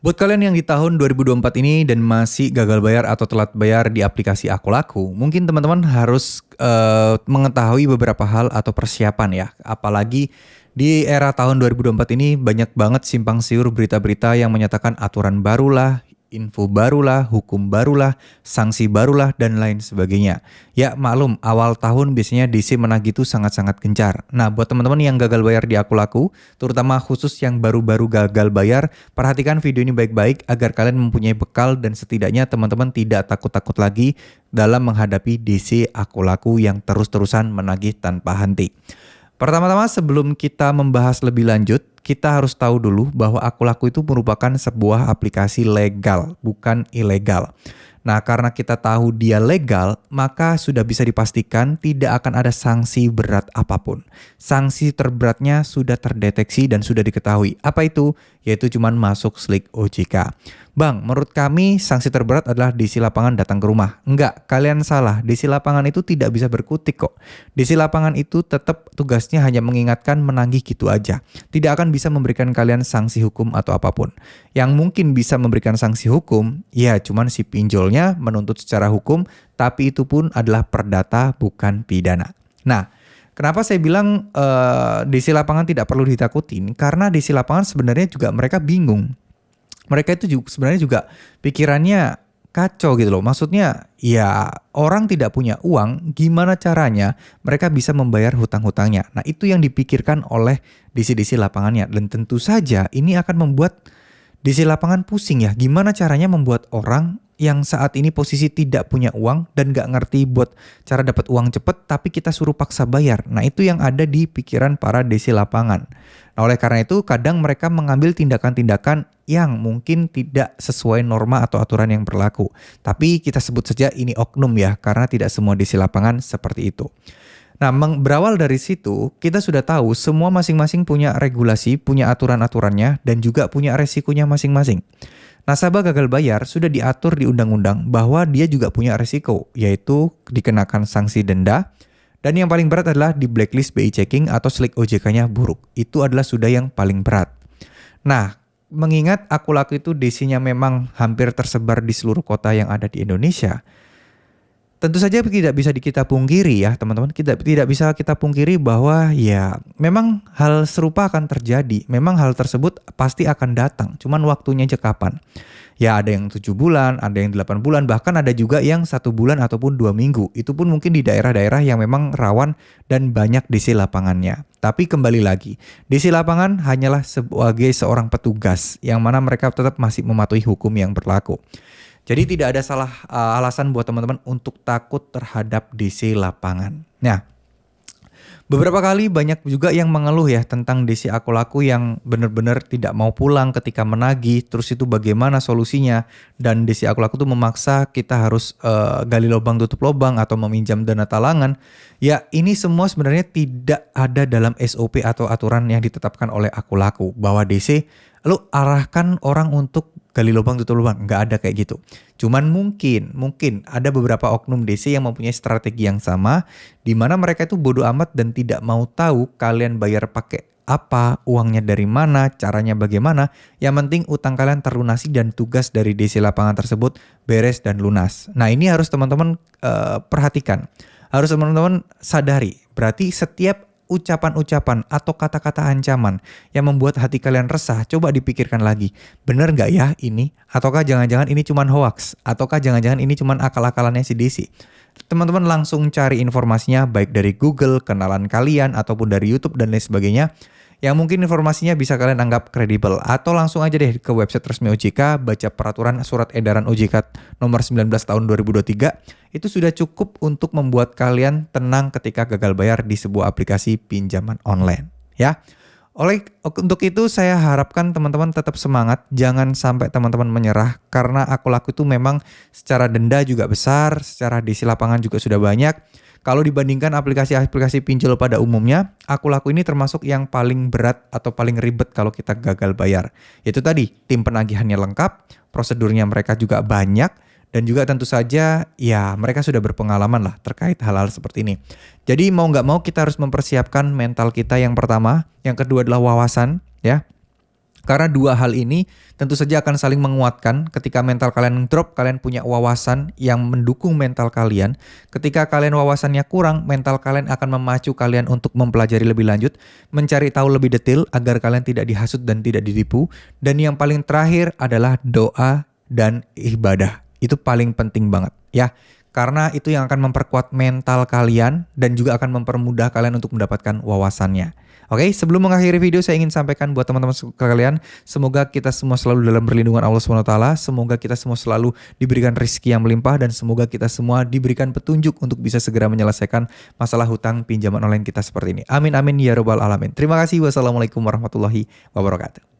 Buat kalian yang di tahun 2024 ini dan masih gagal bayar atau telat bayar di aplikasi Aku Laku, mungkin teman-teman harus mengetahui beberapa hal atau persiapan ya. Apalagi di era tahun 2024 ini banyak banget simpang siur berita-berita yang menyatakan aturan barulah, info barulah, hukum barulah, sanksi barulah, dan lain sebagainya. Ya maklum, awal tahun biasanya DC menagih itu sangat-sangat gencar. Nah, buat teman-teman yang gagal bayar di Aku Laku, terutama khusus yang baru-baru gagal bayar, perhatikan video ini baik-baik agar kalian mempunyai bekal dan setidaknya teman-teman tidak takut-takut lagi dalam menghadapi DC Aku Laku yang terus-terusan menagih tanpa henti. Pertama-tama sebelum kita membahas lebih lanjut, kita harus tahu dulu bahwa Aku Laku itu merupakan sebuah aplikasi legal, bukan ilegal. Nah, karena kita tahu dia legal, maka sudah bisa dipastikan tidak akan ada sanksi berat apapun. Sanksi terberatnya sudah terdeteksi dan sudah diketahui. Apa itu? Yaitu cuman masuk slik OJK. Bang, menurut kami sanksi terberat adalah DC lapangan datang ke rumah. Enggak, kalian salah. DC lapangan itu tidak bisa berkutik kok. DC lapangan itu tetap tugasnya hanya mengingatkan, menagih gitu aja. Tidak akan bisa memberikan kalian sanksi hukum atau apapun. Yang mungkin bisa memberikan sanksi hukum, ya cuman si pinjolnya menuntut secara hukum, tapi itu pun adalah perdata bukan pidana. Nah, kenapa saya bilang DC lapangan tidak perlu ditakutin? Karena DC lapangan sebenarnya juga mereka bingung. Mereka itu juga, sebenarnya juga pikirannya kacau gitu loh. Maksudnya ya orang tidak punya uang, gimana caranya mereka bisa membayar hutang-hutangnya. Nah itu yang dipikirkan oleh DC-DC lapangannya. Dan tentu saja ini akan membuat DC lapangan pusing ya. Gimana caranya membuat orang yang saat ini posisi tidak punya uang dan gak ngerti buat cara dapat uang cepet tapi kita suruh paksa bayar. Nah itu yang ada di pikiran para DC lapangan. Nah oleh karena itu kadang mereka mengambil tindakan-tindakan yang mungkin tidak sesuai norma atau aturan yang berlaku. Tapi kita sebut saja ini oknum ya karena tidak semua DC lapangan seperti itu. Nah, berawal dari situ, kita sudah tahu semua masing-masing punya regulasi, punya aturan-aturannya, dan juga punya resikonya masing-masing. Nasabah gagal bayar sudah diatur di undang-undang bahwa dia juga punya resiko, yaitu dikenakan sanksi denda, dan yang paling berat adalah di blacklist BI checking atau slik OJK-nya buruk. Itu adalah sudah yang paling berat. Nah, mengingat Aku Laku itu DC-nya memang hampir tersebar di seluruh kota yang ada di Indonesia, tentu saja tidak bisa kita pungkiri ya teman-teman, kita tidak bisa kita pungkiri bahwa ya memang hal serupa akan terjadi. Memang hal tersebut pasti akan datang, cuman waktunya aja kapan. Ya ada yang 7 bulan, ada yang 8 bulan, bahkan ada juga yang 1 bulan ataupun 2 minggu. Itu pun mungkin di daerah-daerah yang memang rawan dan banyak DC lapangannya. Tapi kembali lagi, DC lapangan hanyalah sebagai seorang petugas yang mana mereka tetap masih mematuhi hukum yang berlaku. Jadi tidak ada salah alasan buat teman-teman untuk takut terhadap DC lapangan. Nah, beberapa kali banyak juga yang mengeluh ya tentang DC Aku Laku yang benar-benar tidak mau pulang ketika menagih. Terus itu bagaimana solusinya? Dan DC Aku Laku tuh memaksa kita harus gali lubang tutup lubang atau meminjam dana talangan. Ya ini semua sebenarnya tidak ada dalam SOP atau aturan yang ditetapkan oleh Aku Laku. Bahwa DC lu arahkan orang untuk gali lubang tutup lubang, nggak ada kayak gitu. Cuman mungkin ada beberapa oknum DC yang mempunyai strategi yang sama, di mana mereka itu bodoh amat dan tidak mau tahu kalian bayar pakai apa, uangnya dari mana, caranya bagaimana. Yang penting utang kalian terlunasi dan tugas dari DC lapangan tersebut beres dan lunas. Nah ini harus teman-teman perhatikan, harus teman-teman sadari. Berarti setiap ucapan-ucapan atau kata-kata ancaman yang membuat hati kalian resah, coba dipikirkan lagi. Bener nggak ya ini? Ataukah jangan-jangan ini cuma hoax? Ataukah jangan-jangan ini cuma akal-akalannya si DC? Teman-teman langsung cari informasinya baik dari Google, kenalan kalian, ataupun dari YouTube dan lain sebagainya. Yang mungkin informasinya bisa kalian anggap kredibel. Atau langsung aja deh ke website resmi OJK, baca peraturan surat edaran OJK nomor 19 tahun 2023. Itu sudah cukup untuk membuat kalian tenang ketika gagal bayar di sebuah aplikasi pinjaman online. Ya. Untuk itu saya harapkan teman-teman tetap semangat. Jangan sampai teman-teman menyerah. Karena Aku Laku itu memang secara denda juga besar. Secara DC lapangan juga sudah banyak. Kalau dibandingkan aplikasi-aplikasi pinjol pada umumnya, Aku Laku ini termasuk yang paling berat atau paling ribet kalau kita gagal bayar. Itu tadi, tim penagihannya lengkap, prosedurnya mereka juga banyak, dan juga tentu saja ya mereka sudah berpengalaman lah terkait hal-hal seperti ini. Jadi mau nggak mau kita harus mempersiapkan mental kita yang pertama, yang kedua adalah wawasan ya. Karena dua hal ini tentu saja akan saling menguatkan. Ketika mental kalian drop, kalian punya wawasan yang mendukung mental kalian. Ketika kalian wawasannya kurang, mental kalian akan memacu kalian untuk mempelajari lebih lanjut, mencari tahu lebih detail agar kalian tidak dihasut dan tidak ditipu. Dan yang paling terakhir adalah doa dan ibadah. Itu paling penting banget ya. Karena itu yang akan memperkuat mental kalian dan juga akan mempermudah kalian untuk mendapatkan wawasannya. Oke, sebelum mengakhiri video saya ingin sampaikan buat teman-teman kalian, semoga kita semua selalu dalam perlindungan Allah SWT, semoga kita semua selalu diberikan rezeki yang melimpah, dan semoga kita semua diberikan petunjuk untuk bisa segera menyelesaikan masalah hutang pinjaman online kita seperti ini. Amin amin ya robbal alamin. Terima kasih. Wassalamualaikum warahmatullahi wabarakatuh.